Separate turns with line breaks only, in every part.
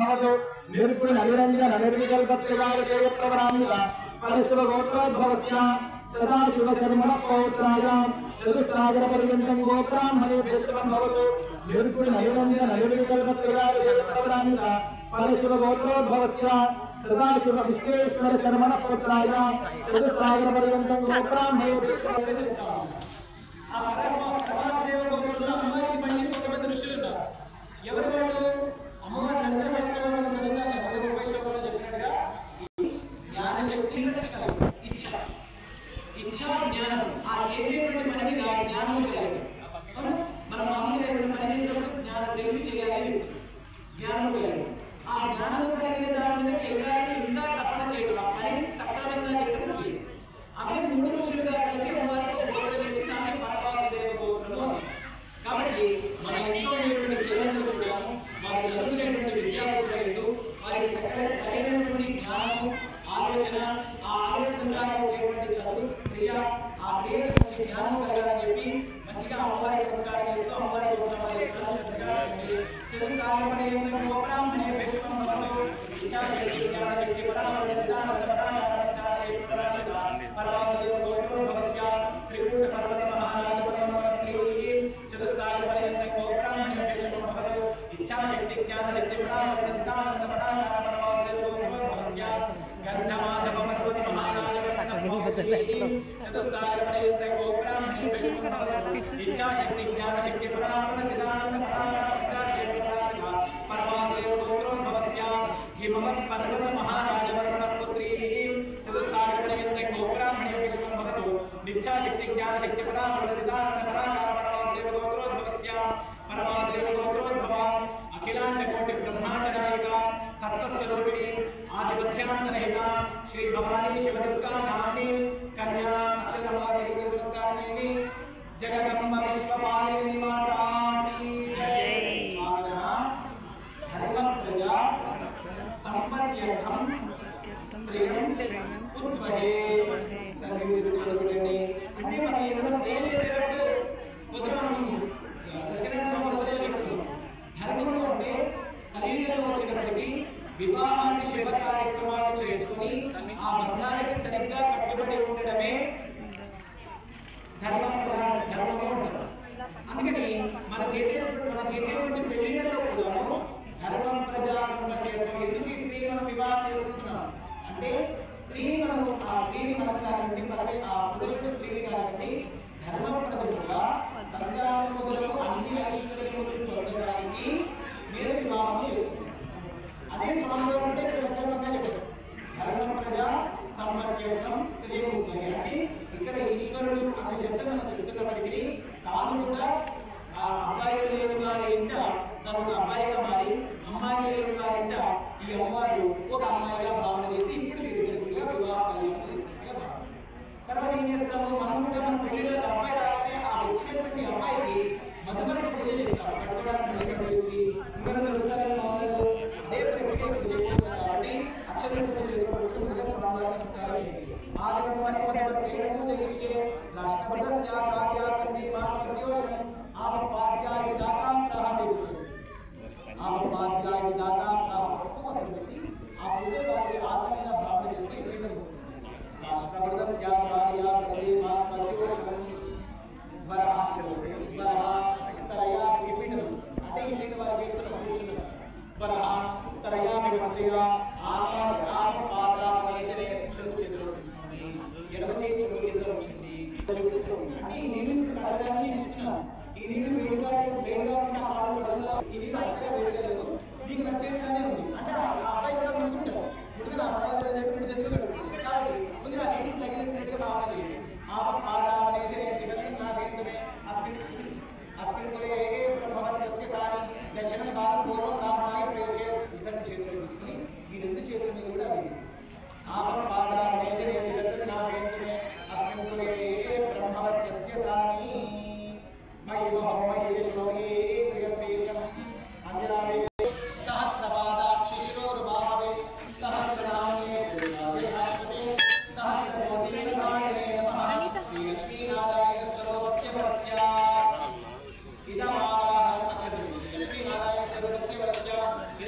भवतु निर्गुण निरंजन निर्विकल्पत्रिवारकेय प्रवराम्यता परशिव गोत्रोद्भवस्य सदाशिव शर्मण पौत्रायां चतुस्सागर पर्यन्तं गोब्राह्मणेभ्यः शुभं भवतु निर्गुण निरंजन निर्विकल्पत्रिवारकेय प्रवराम्यता परशिव गोत्रोद्भवस्य सदाशिव विश्वेश्वर शर्मण पौत्रायां चतुस्सागर पर्यन्तं गोब्राह्मणेभ्यः शुभं भवतु। ఆ పరమశివ గోత్రంలో అమ్మవారికి పండిన కొంతమంది ఋషులు ఉన్నారు. ఎవరు వాళ్ళు? అమ్మవారి లలితా సహస్రనామం చదువుతాం కదా, 30 శ్లోకాల్లో చెప్పినట్టుగా జ్ఞానశక్తి ఇచ్చ జ్ఞానం ఆ చేసేటువంటి పని మీద జ్ఞానం కలిగి మనం మామూలుగా ఏదైనా పని చేసినప్పుడు జ్ఞానం తెలిసి చేయాలని చెప్తాం. జ్ఞానం కలిగి ఆ జ్ఞానం కలిగిన దాని మీద చేయాలని ఇంకా తపన చేయడం, ఆ పనిని సక్రమంగా చేయడం ముఖ్యం. అవే 3 ఋషులుగా కలిపి అమ్మవారితో గోత్రం చేసి దాన్ని పరమశివ గోత్రము. కాబట్టి మన ఇంట్లో ఉండేటువంటి పిల్లలందరూ కూడా వారు చదువుకునేటువంటి విద్యార్థులు వారికి సరైనటువంటి జ్ఞానం ఆలోచన ఆ ఆలోచన ద్వారా వచ్చేటువంటి చదువు క్రియ ఆ క్రియ నుంచి జ్ఞానం కలగాలని చెప్పి మంచిగా అమ్మవారి నమస్కారం చేస్తూ అమ్మవారి ఇచ్చాశక్తి జ్ఞానశక్తి పరామర్శ సిద్ధాంత పరమాశివ గోత్రోద్భవస్య త్రికూట పర్వత మహారాజ పరమపత్రి చతుస్సాగర పర్యంతం గోబ్రాహ్మణేభ్యః శుభం భవతు ఇచ్ఛాశక్తి జ్ఞానశక్తి పరామర్శ సిద్ధాంత పరమాశివ గోత్రోద్భవస్య గంధమాధవ పర్వత మహారాజ పరమపత్రి చతుస్సాగర పర్యంతం గోబ్రాహ్మణేభ్యః శుభం భవతు ఇచ్ఛాశక్తి జ్ఞానశక్తి పరామర్శ సిద్ధాంత పరమాశివ గోత్రోద్భవస్య హిమవత్ పర్వత మహారాజ పరమపత్రి చతుస్సాగర పర్యంతం గోబ్రాహ్మణేభ్యః శుభం భవతు నిత్యాశక్తి జ్ఞానశక్తి పరామర్శ సిద్ధాంత పరమాశివ గోత్రోద్భవస్య పరమాశివ గోత్రోద్భవ అఖిలాండ కోటి బ్రహ్మాండ నాయక తత్వస్వరూపిణి ఆదిపత్యాంతరహిత శ్రీ భవానీ శివదుర్గా నామ్ని కన్యా అక్షరమాదేవి నమస్కారాన్ని జగదంబ విశ్వపాలిని మాతాకి జై. ధర్మ ప్రజా సంపత్యర్థం స్త్రీయం ఉద్వహే సర్వీరు చదువుకోండి. అంటే మనం ఏదైనా ప్రేమ చేసేటప్పుడు పొద్దున మనం సత్యనారాయణ స్వామి చెప్తున్నాం. ధర్మంలో అంటే కలియుగంలో వచ్చినప్పటికీ వివాహాన్ని శుభ కార్యక్రమాలు చేసుకుని ఆ బంధానికి సరిగ్గా కట్టుబడి ఉండడమే ధర్మము ఉంటారు. అందుకని మనం చేసేటువంటి పెళ్లిళ్ళలో కూడా ధర్మం ప్రజా సంపత్యర్థం. ఎందుకు ఈ స్త్రీని మనం వివాహం చేసుకుంటున్నాం అంటే ఆ స్త్రీని మనం కానివ్వండి ఆ పురుషుడు స్త్రీని కానివ్వండి ధర్మప్రదుగా సంతానములకు అన్ని ఐశ్వర్యములు పొందడానికి మీరు వివాహం చేసుకుంటున్నారు. అదే స్వామిలో ఉంటే సందర్భంగా చెప్పారు ధర్మ ప్రజా సంపత్యర్థం స్త్రీ ఉంటుంది. అంటే ఇక్కడ ఈశ్వరుడు అనే శబ్దం మనం చెప్తున్నప్పటికీ తాను కూడా ఆ అబ్బాయి లేని వారి ఇంట తను ఒక అమ్మాయిగా మారి అమ్మాయి లేని వారి ఇంట ఈ అమ్మవారు ఒక అమ్మాయిగా భావన చేసి ఇప్పుడు వీరిగా వివాహ కళ్యాణం చేస్తున్నట్టుగా భావన. తర్వాత ఏం చేస్తాము మనం కూడా మన పెళ్లిలో అమ్మాయి రాగానే ఆ వచ్చినటువంటి అమ్మాయికి మధుమరకు పూజ చేస్తాం. కట్టుకోవడానికి వచ్చి ఇంకా అదే ప్రక్రియ పూజ చేస్తాం. కాబట్టి అక్షర పూజ చేసుకోవడం స్వామివారి నమస్కారం చేయండి. ఎడమ చేతులు కింద ఉంచండి. ఈ నీళ్ళు కడగాలని ఇస్తున్నాను. ఈ నీళ్ళు వేడిగా ఉన్న పాలు కడగా ఇది అంతగా వేడిగా లేదు, మీకు నచ్చేట్టుగానే ఉంది. అంటే ఆ అబ్బాయి కూడా ముందుకుంటారు ముందుగా నా పర్వాలేదు చెప్పి చేతులు కట్టుకుంటారు. కాబట్టి ముందుగా నీటిని తగిలిసినట్టుగా భావన చేయండి. ఆ పాదాం అనేది నా చేతులే అస్మిన్కులే బ్రహ్మవర్చస్య సారి దక్షిణం కాదు పూర్వం రామాయ ప్రయోజ ఇద్దరు చేతులు తీసుకుని ఈ 2 చేతుల మీద కూడా వేయండి.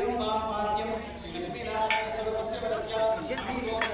ఇదం
విజన్